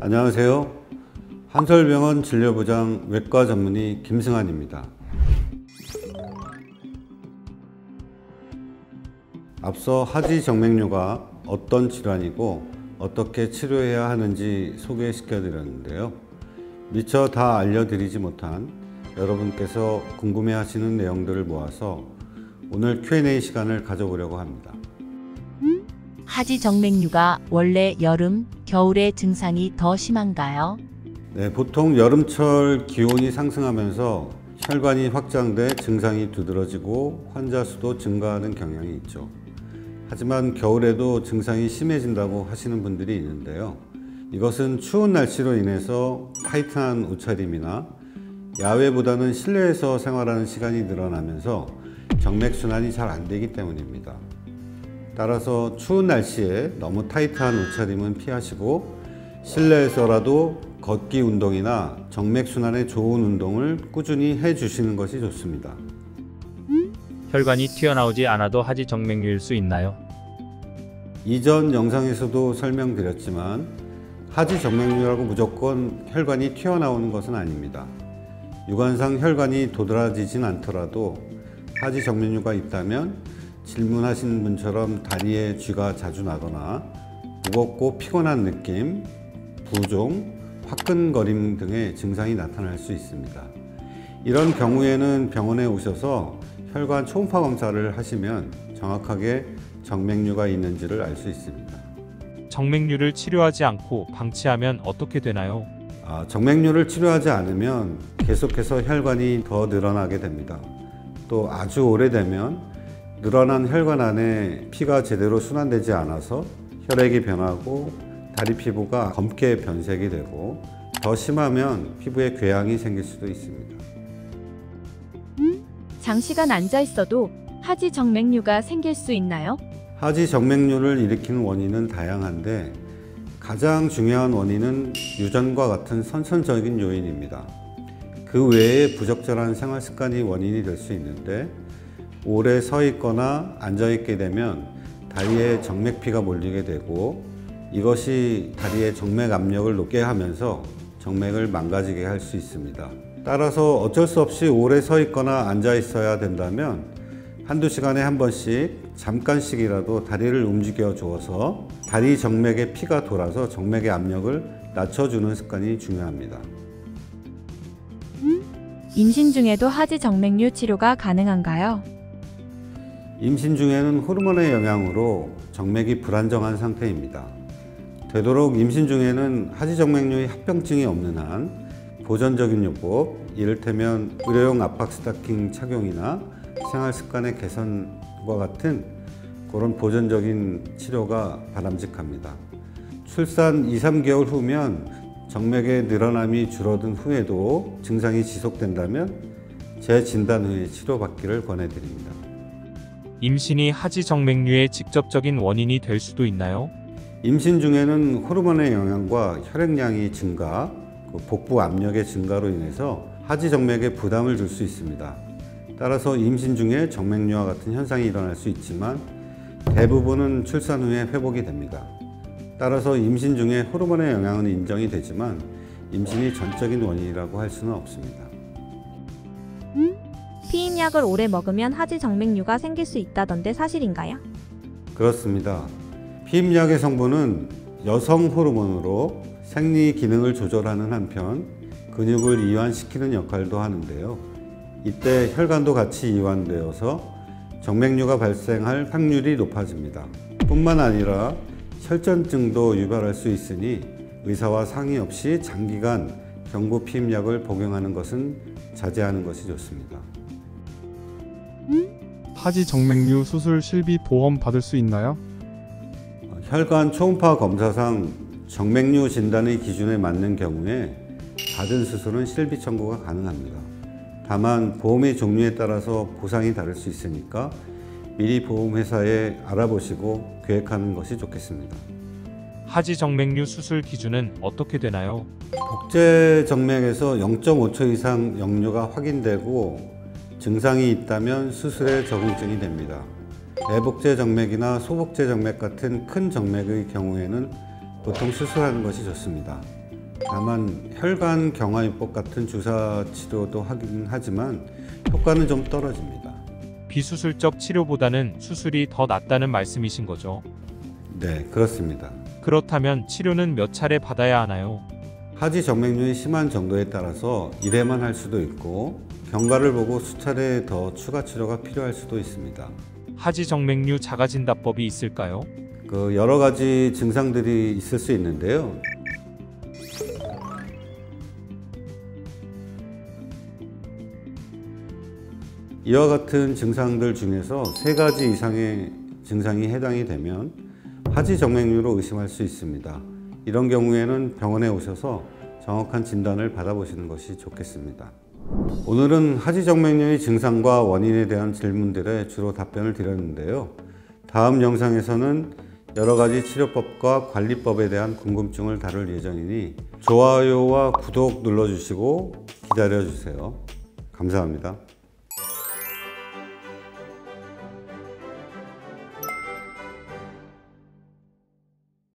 안녕하세요. 한솔병원 진료부장 외과 전문의 김승환입니다. 앞서 하지 정맥류가 어떤 질환이고 어떻게 치료해야 하는지 소개시켜 드렸는데요. 미처 다 알려드리지 못한 여러분께서 궁금해 하시는 내용들을 모아서 오늘 Q&A 시간을 가져보려고 합니다. 하지 정맥류가 원래 여름, 겨울에 증상이 더 심한가요? 네, 보통 여름철 기온이 상승하면서 혈관이 확장돼 증상이 두드러지고 환자 수도 증가하는 경향이 있죠. 하지만 겨울에도 증상이 심해진다고 하시는 분들이 있는데요. 이것은 추운 날씨로 인해서 타이트한 옷차림이나 야외보다는 실내에서 생활하는 시간이 늘어나면서 정맥순환이 잘 안 되기 때문입니다. 따라서 추운 날씨에 너무 타이트한 옷차림은 피하시고 실내에서라도 걷기 운동이나 정맥순환에 좋은 운동을 꾸준히 해주시는 것이 좋습니다. 혈관이 튀어나오지 않아도 하지 정맥류일 수 있나요? 이전 영상에서도 설명드렸지만 하지 정맥류라고 무조건 혈관이 튀어나오는 것은 아닙니다. 유관상 혈관이 도드라지진 않더라도 하지 정맥류가 있다면 질문하신 분처럼 다리에 쥐가 자주 나거나 무겁고 피곤한 느낌, 부종, 화끈거림 등의 증상이 나타날 수 있습니다. 이런 경우에는 병원에 오셔서 혈관 초음파 검사를 하시면 정확하게 정맥류가 있는지를 알 수 있습니다. 정맥류를 치료하지 않고 방치하면 어떻게 되나요? 정맥류를 치료하지 않으면 계속해서 혈관이 더 늘어나게 됩니다. 또 아주 오래되면 늘어난 혈관 안에 피가 제대로 순환되지 않아서 혈액이 변하고 다리 피부가 검게 변색이 되고 더 심하면 피부에 궤양이 생길 수도 있습니다. 장시간 앉아 있어도 하지 정맥류가 생길 수 있나요? 하지 정맥류를 일으키는 원인은 다양한데 가장 중요한 원인은 유전과 같은 선천적인 요인입니다. 그 외에 부적절한 생활 습관이 원인이 될 수 있는데 오래 서 있거나 앉아 있게 되면 다리에 정맥피가 몰리게 되고 이것이 다리의 정맥 압력을 높게 하면서 정맥을 망가지게 할 수 있습니다. 따라서 어쩔 수 없이 오래 서 있거나 앉아 있어야 된다면 한두 시간에 한 번씩 잠깐씩이라도 다리를 움직여 주어서 다리 정맥에 피가 돌아서 정맥의 압력을 낮춰주는 습관이 중요합니다. 임신 중에도 하지 정맥류 치료가 가능한가요? 임신 중에는 호르몬의 영향으로 정맥이 불안정한 상태입니다. 되도록 임신 중에는 하지 정맥류의 합병증이 없는 한 보존적인 요법, 이를테면 의료용 압박 스타킹 착용이나 생활 습관의 개선과 같은 그런 보존적인 치료가 바람직합니다. 출산 2~3개월 후면 정맥의 늘어남이 줄어든 후에도 증상이 지속된다면 재진단 후에 치료받기를 권해드립니다. 임신이 하지 정맥류의 직접적인 원인이 될 수도 있나요? 임신 중에는 호르몬의 영향과 혈액량이 증가, 복부 압력의 증가로 인해서 하지 정맥에 부담을 줄 수 있습니다. 따라서 임신 중에 정맥류와 같은 현상이 일어날 수 있지만 대부분은 출산 후에 회복이 됩니다. 따라서 임신 중에 호르몬의 영향은 인정이 되지만 임신이 전적인 원인이라고 할 수는 없습니다. 피임약을 오래 먹으면 하지 정맥류가 생길 수 있다던데 사실인가요? 그렇습니다. 피임약의 성분은 여성 호르몬으로 생리 기능을 조절하는 한편 근육을 이완시키는 역할도 하는데요. 이때 혈관도 같이 이완되어서 정맥류가 발생할 확률이 높아집니다. 뿐만 아니라 혈전증도 유발할 수 있으니 의사와 상의 없이 장기간 경구 피임약을 복용하는 것은 자제하는 것이 좋습니다. 하지 정맥류 수술 실비 보험 받을 수 있나요? 혈관 초음파 검사상 정맥류 진단의 기준에 맞는 경우에 받은 수술은 실비 청구가 가능합니다. 다만 보험의 종류에 따라서 보상이 다를 수 있으니까 미리 보험회사에 알아보시고 계획하는 것이 좋겠습니다. 하지 정맥류 수술 기준은 어떻게 되나요? 복제 정맥에서 0.5초 이상 역류가 확인되고 증상이 있다면 수술에 적응증이 됩니다. 대복제 정맥이나 소복제 정맥 같은 큰 정맥의 경우에는 보통 수술하는 것이 좋습니다. 다만 혈관 경화요법 같은 주사 치료도 하긴 하지만 효과는 좀 떨어집니다. 비수술적 치료보다는 수술이 더 낫다는 말씀이신 거죠. 네, 그렇습니다. 그렇다면 치료는 몇 차례 받아야 하나요? 하지 정맥류의 심한 정도에 따라서 1회만 할 수도 있고 경과를 보고 수차례 더 추가 치료가 필요할 수도 있습니다. 하지 정맥류 자가진단법이 있을까요? 여러 가지 증상들이 있을 수 있는데요. 이와 같은 증상들 중에서 3가지 이상의 증상이 해당이 되면 하지 정맥류로 의심할 수 있습니다. 이런 경우에는 병원에 오셔서 정확한 진단을 받아보시는 것이 좋겠습니다. 오늘은 하지 정맥류의 증상과 원인에 대한 질문들에 주로 답변을 드렸는데요. 다음 영상에서는 여러 가지 치료법과 관리법에 대한 궁금증을 다룰 예정이니 좋아요와 구독 눌러주시고 기다려주세요. 감사합니다.